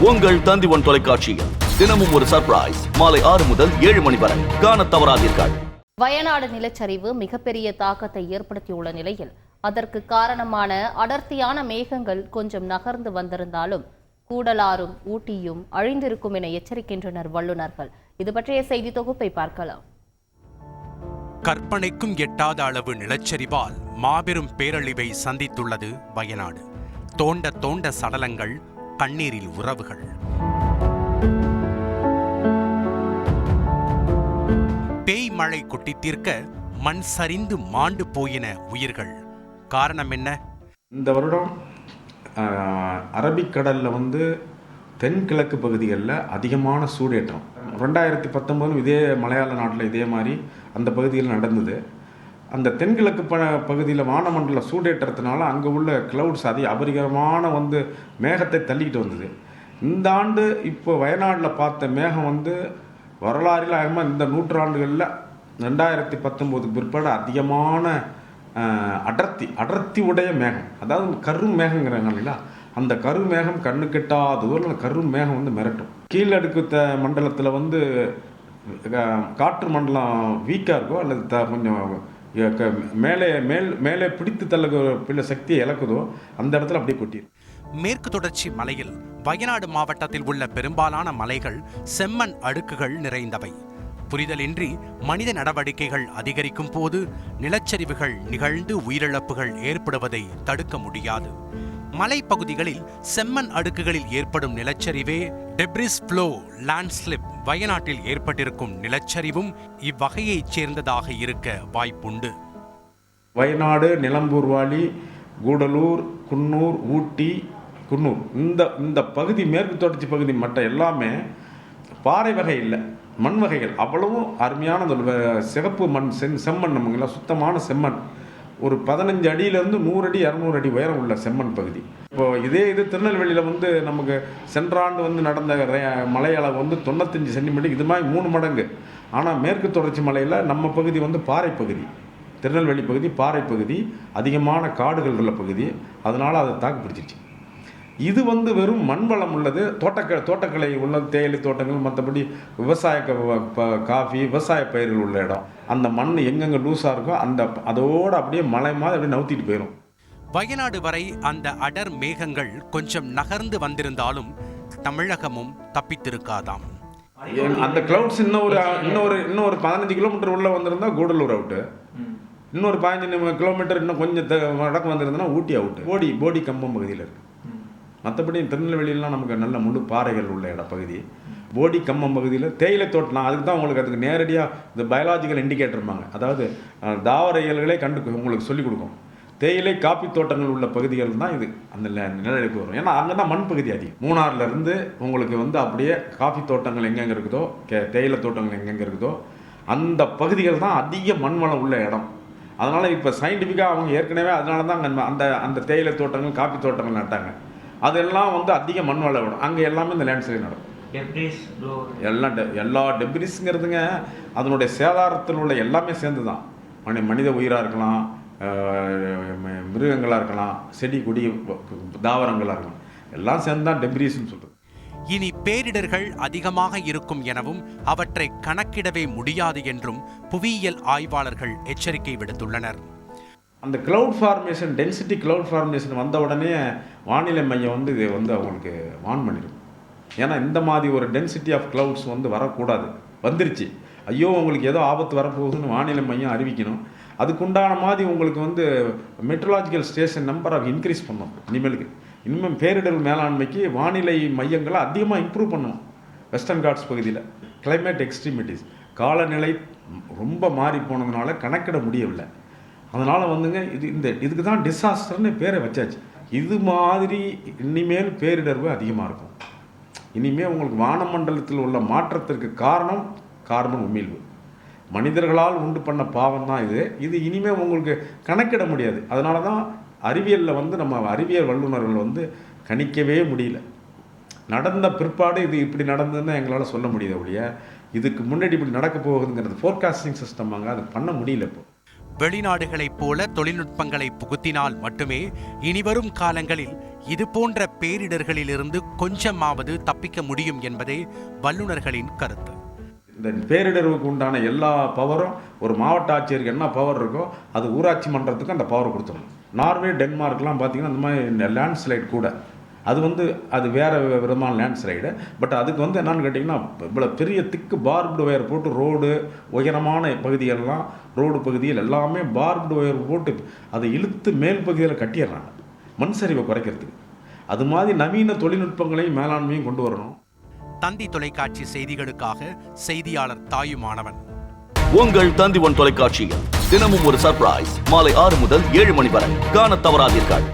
உங்கள் தந்தி1 தொலைக்காட்சியில் தினமும் ஒரு சர்ப்ரைஸ் மாலை 6 முதல் 7 மணி வரை காணத் தவறாதீர்கள். வயநாடு நிலச்சரிவு மிகப்பெரிய தாக்கத்தை ஏற்படுத்தியுள்ள நிலையில் அதற்கு காரணமான அடர்த்தியான மேகங்கள் கொஞ்சம் நகர்ந்து வந்திருந்தாலும் கூடலாறும் ஊட்டியும் அழிந்திருக்கும் என எச்சரிக்கின்றனர் வல்லுநர்கள். இது பற்றிய செய்தி தொகுப்பை பார்க்கலாம். கற்பனைக்கும் எட்டாத அளவு நிலச்சரிவால் மாபெரும் பேரழிவை சந்தித்துள்ளது வயநாடு. தோண்ட தோண்ட சடலங்கள், கண்ணீரில் உறவுகள். பேய் மழை கொட்டி தீர்க்க மண் சரிந்து மாண்டு போயின உயிர்கள். காரணம் என்ன? இந்த வருடம் அரபிக்கடலில் தென்கிழக்கு பகுதிகளில் அதிகமான சூடேற்றம். 2019 இதே மலையாள நாட்டில் இதே மாதிரி அந்த பகுதியில் நடந்தது. அந்த தென்கிழக்கு பகுதியில் வானமண்டல சூடேற்றத்தினால அங்கே உள்ள கிளவுட்ஸ் அபரிகரமான மேகத்தை தள்ளிக்கிட்டு வந்தது. இந்த ஆண்டு இப்போ வயநாட்டில் பார்த்த மேகம் வரலாறில் இந்த நூற்றாண்டுகளில் 2019 பிற்பாடு அதிகமான அடர்த்தி உடைய மேகம், அதாவது கரும் மேகங்கிறாங்க இல்லைங்களா, அந்த கரு மேகம் கண்ணு கெட்டாத தூரம் கரு மேகம் மிரட்டும். கீழடுக்கு மண்டலத்தில் காற்று மண்டலம் வீக்காக இருக்கோ அல்லது கொஞ்சம் மேலே பிடித்து தள்ள சக்தியை இழக்குதோ அந்த இடத்துல அப்படியே கொட்டிடும். மேற்கு தொடர்ச்சி மலையில் வயநாடு மாவட்டத்தில் உள்ள பெரும்பாலான மலைகள் செம்மண் அடுக்குகள் நிறைந்தவை. புரிதலின்றி மனித நடவடிக்கைகள் அதிகரிக்கும் போது நிலச்சரிவுகள் நிகழ்ந்து உயிரிழப்புகள் ஏற்படுவதை தடுக்க முடியாது. மலைப்பகுதிகளில் செம்மண் அடுக்குகளில் ஏற்படும் நிலச்சரிவே டெப்ரிஸ் ஃப்ளோ லேண்ட்ஸ்லிப். வயநாட்டில் ஏற்பட்டிருக்கும் நிலச்சரிவும் இவ்வகையைச் சேர்ந்ததாக இருக்க வாய்ப்புண்டு. வயநாடு, நிலம்பூர் வாலி, கூடலூர், குன்னூர், ஊட்டி, குன்னூர் இந்த பகுதி மேற்கு தொடர்ச்சி பகுதி மற்ற எல்லாமே பாறை வகை இல்லை, மண் வகைகள். அவ்வளவும் அருமையான சிகப்பு மண், செம்மண், நமக்கு சுத்தமான செம்மண். ஒரு 15 அடியிலேருந்து 100 அடி 200 அடி உயரம் உள்ள செம்மண் பகுதி. இப்போ இது திருநெல்வேலியில் நமக்கு சென்ற ஆண்டு நடந்த மழை அளவு 95 சென்டிமீட்டர், இது மாதிரி 3 மடங்கு. ஆனால் மேற்கு தொடர்ச்சி மலையில் நம்ம பகுதி பாறை பகுதி, திருநெல்வேலி பகுதி பாறை பகுதி, அதிகமான காடுகள் உள்ள பகுதி. அதனால் அதை தாக்கு பிடிச்சிச்சு. இது வெறும் மண் வளம் உள்ளது, தோட்டக்கலை உள்ள தேயிலை தோட்டங்கள், மற்றபடி விவசாய காஃபி விவசாய பயிர்கள் உள்ள இடம். அந்த மண் எங்கெங்கே லூஸாக இருக்கோ அதோடு அப்படியே மலை மாதிரி அப்படியே நவுத்திட்டு போயிடும். வயநாடு வரை அந்த அடர் மேகங்கள் கொஞ்சம் நகர்ந்து வந்திருந்தாலும் தமிழகமும் தப்பித்திருக்காதாம். அந்த கிளவுட்ஸ் இன்னொரு 15 கிலோமீட்டர் உள்ள வந்திருந்தா கூடலூர் அவுட்டு, இன்னொரு 15 கிலோமீட்டர் இன்னும் கொஞ்சம் வடக்கு வந்திருந்தா ஊட்டி அவுட்டு. போடி கம்பம் பகுதியில் இருக்குது. மற்றபடி திருநெல்வேலியெலாம் நமக்கு நல்ல முழு பாறைகள் உள்ள இடப்பகுதி. போடி கம்பம் பகுதியில் தேயிலை தோட்டம், அதுக்கு நேரடியாக இந்த பயாலஜிக்கல் இண்டிகேட்டர்பாங்க, அதாவது தாவர இயல்களே உங்களுக்கு சொல்லிக் கொடுக்கும். தேயிலை காப்பி தோட்டங்கள் உள்ள பகுதிகள் தான் இது அந்த நிலநடுக்கம் வரும். ஏன்னா அங்கே தான் மண் பகுதி அதிகம். மூணாறுலேருந்து உங்களுக்கு அப்படியே காஃபி தோட்டங்கள் எங்கெங்கே இருக்குதோ, தேயிலை தோட்டங்கள் எங்கெங்கே இருக்குதோ அந்த பகுதிகள் தான் அதிக மண் வளம் உள்ள இடம். அதனால் இப்போ சயின்டிஃபிக்காக அவங்க ஏற்கனவே அதனால தான் அந்த தேயிலை தோட்டங்கள் காப்பி தோட்டங்கள் நட்டாங்க. அதெல்லாம் அதிக மண் வள விடும். அங்கே எல்லாமே இந்த லேண்ட்ஸ்லைட் நடக்கும். எல்லா டெப்ரிஸ்ங்கிறதுங்க அதனுடைய சேதாரத்தில் உள்ள எல்லாமே சேர்ந்து தான். மனித உயிராக இருக்கலாம், மிருகங்களாக இருக்கலாம், செடி கொடி தாவரங்களாக இருக்கலாம், எல்லாம் சேர்ந்து தான் டெப்ரிஸ்ன்னு சொல்கிறது. இனி பேரிடர்கள் அதிகமாக இருக்கும் எனவும் அவற்றை கணக்கிடவே முடியாது என்றும் புவியியல் ஆய்வாளர்கள் எச்சரிக்கை விடுத்துள்ளனர். அந்த cloud formation, density cloud formation வந்த உடனே வானிலை மையம் இது அவங்களுக்கு வார்ன் பண்ணிடும். ஏன்னா இந்த மாதிரி ஒரு டென்சிட்டி ஆஃப் கிளவுட்ஸ் வரக்கூடாது, வந்துருச்சு, ஐயோ உங்களுக்கு ஏதோ ஆபத்து வரப்போகுதுன்னு வானிலை மையம் அறிவிக்கணும். அதுக்குண்டான மாதிரி உங்களுக்கு மெட்ரலாஜிக்கல் ஸ்டேஷன் நம்பர் இன்க்ரீஸ் பண்ணணும். இனிமேல் பேரிடர் மேலாண்மைக்கு வானிலை மையங்களை அதிகமாக இம்ப்ரூவ் பண்ணணும். வெஸ்டர்ன் காட்ஸ் பகுதியில் கிளைமேட் எக்ஸ்ட்ரீமிட்டிஸ், காலநிலை ரொம்ப மாறி போனதுனால கணக்கிட முடியவில்லை. அதனால் இதுக்கு தான் டிசாஸ்டர்னு பேரை வச்சாச்சு. இது மாதிரி இனிமேல் பேரிடர்வு அதிகமாக இருக்கும். இனிமேல் உங்களுக்கு வானமண்டலத்தில் உள்ள மாற்றத்திற்கு காரணம் கார்பன் உமிழ்வு, மனிதர்களால் உண்டு பண்ண பாவம் தான் இது இனிமேல் உங்களுக்கு கணக்கிட முடியாது. அதனால தான் அறிவியலில் நம்ம அறிவியல் வல்லுநர்கள் கணிக்கவே முடியல. நடந்த பிற்பாடு இது இப்படி நடந்ததுன்னு எங்களால் சொல்ல முடியுது ஒழிய இதுக்கு முன்னாடி இப்படி நடக்க போகுதுங்கிறது ஃபோர்காஸ்டிங் சிஸ்டம் அது பண்ண முடியல. இப்போ வெளிநாடுகளைப் போல தொழில்நுட்பங்களை புகுத்தினால் மட்டுமே இனிவரும் காலங்களில் இதுபோன்ற பேரிடர்களிலிருந்து கொஞ்சமாவது தப்பிக்க முடியும் என்பதே வல்லுநர்களின் கருத்து. இந்த பேரிடருக்கு உண்டான எல்லா பவரும் ஒரு மாவட்ட ஆட்சியருக்கு என்ன பவர் இருக்கோ அது ஊராட்சி மன்றத்துக்கு அந்த பவர் கொடுத்துடணும். நார்வே, டென்மார்க்லாம் பார்த்தீங்கன்னா அந்த மாதிரி லேண்ட்ஸ்லைட் கூட அது வேறு விதமான லேண்ட்ஸ்லைடு. பட் அதுக்கு என்னன்னு கேட்டிங்கன்னா இவ்வளோ பெரிய திக்கு பார்ப்டு ஒயர் போட்டு ரோடு உயரமான பகுதியெல்லாம் ரோடு பகுதியில் எல்லாமே பார்ப்டு ஒயர் போட்டு அதை இழுத்து மேல் பகுதியில் கட்டிடுறாங்க மண் சரிவை குறைக்கிறதுக்கு. அது மாதிரி நவீன தொழில்நுட்பங்களையும் மேலாண்மையும் கொண்டு வரணும். தந்தி தொலைக்காட்சி செய்திகளுக்காக செய்தியாளர் தாயுமானவன். உங்கள் தந்தி 1 தொலைக்காட்சியில் தினமும் ஒரு சர்ப்ரைஸ் மாலை 6 முதல் 7 மணி வரை காணத் தவறாதீர்கள்.